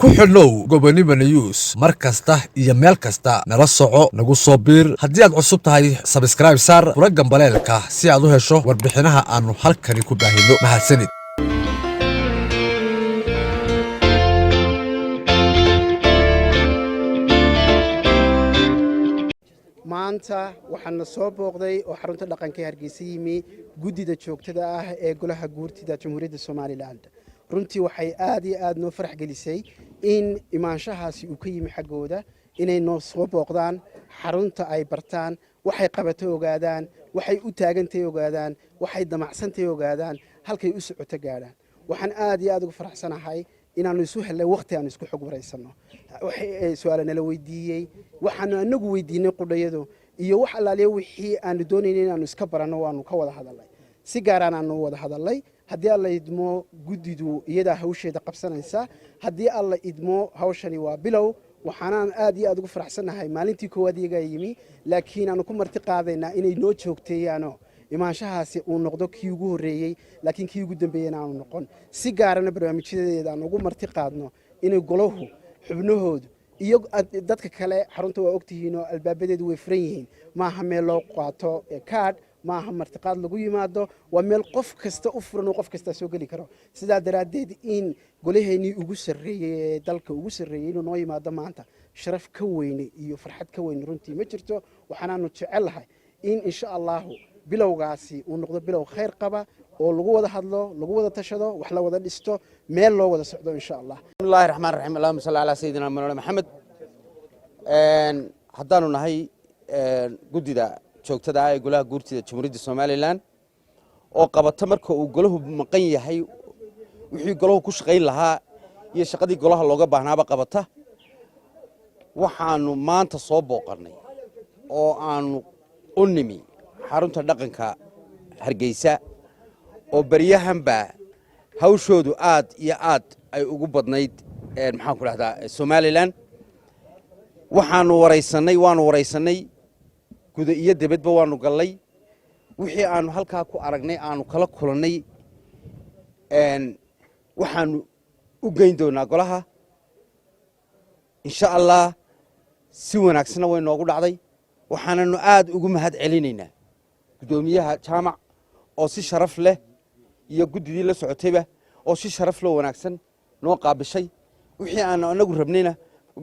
ku xidhnow Gobonimo News mar kasta iyo meel kasta nala soco nagu soo biir haddii aad cusub tahay subscribe saar fura gambaleelka si aad u hesho warbixinaha aanu halkani ku baahino mahadsanid maanta waxaan soo booqday oo xarunta dhaqanka Hargeysa yimi guddida joogtada ah ee golaha guurtida Jamhuuriyadda Soomaaliland runtii waxay aad iyo aad noo farax gelisay in imaanshahaasi uu ka yimi xagooda inay noo soo booqdaan xarunta ay bartaan waxay qabatay ogaadaan waxay u taagantay ogaadaan waxay damacsantay ogaadaan halkay u socoto gaadhaan waxaan aad iyo aad ugu faraxsanahay inaanu isu helay waqti aan isku xog wareysano waxay su'aalo nala weydiiyay waxaan anagu weydiinay qudhayado iyo wax allaaliye wixii aan doonaynay inaanu iska barano waanu ka wada hadalay si gaar ah aanu wada hadalay haddii alla idmo guddidu iyada hawsheeda qabsanaysa haddii alla idmo hawshani waa bilow waxaan aad iyo aad ugu faraxsanahay maalintii koowaad iyaga yimi laakiin aanu ku marti qaadaynaa inay noo joogteeyaan imaanshahaasi uu noqdo kii ugu horeeyay laakiin kii ugu dambeeyayna aanu noqon si gaarana barnaamijyadeeda aan ugu marti qaadno inay golahu xubnahoodu iyo dadka kale xarunta waa ogtihiin oo albaabadeedu way furan yihiin maaha meel loo qaato card maaha martiqaad lagu yimaado waa meel qof kasta u furan oo qof kasta soo geli karo sidaa daraadeed in golaheenii ugu sarreeyay dalka ugu sarreeyay inuu noo yimaado maanta sharaf ka weyn iyo farxad ka weyn runtii ma jirto waxaanaanu jecelahay in insha Allah bilowgaasi uu noqdo bilow khayr qaba oo lagu wada hadlo lagu wada tashado wax la wada dhisto meel loo wada socdo insha Allah bismillahir rahmanir rahim allahumma salli ala sayidina muhammad haddaanu nahay guddida joogtada ah ee golaha guurtida Jamhuuriyadda Soomaaliland oo qabata marka uu golahu maqan yahay wixii golahu ku shaqeyn lahaa iyo shaqadii golaha looga baahnaaba qabata waxaanu maanta soo booqanay oo aanu u nimi xarunta dhaqanka Hargeysa oo bariyahanba hawshoodu aad iyo aad ay ugu badnayd maxaan ku raahdaa Soomaaliland waanu wareysanay guda iyo dibadba waanu galay wixii aanu halka ku aragnay aanu kala kulanay waxaanu u geyn doonaa golaha insha Allah si wanaagsan way noogu dhacday waxaananu aad ugu mahad celinaynaa gudoomiyaha jaamac oo si sharaf leh iyo guddidii la socotayba oo si sharaf leh wanaagsan noo qaabishay wixii aan anagu rabnayna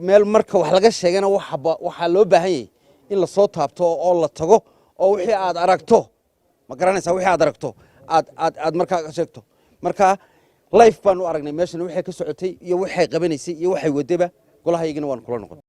meel marka wax laga sheegana waxa loo baahan yahay in la soo taabto oo la tago oo wixii aad aragto ma garanaysaa wixii aad aragto aad marka ka sheegto marka life baan u aragnay meeshan wixii ka socotay iyo waxay qabanaysay iyo waxay wadaba golahaygana waan kula noqon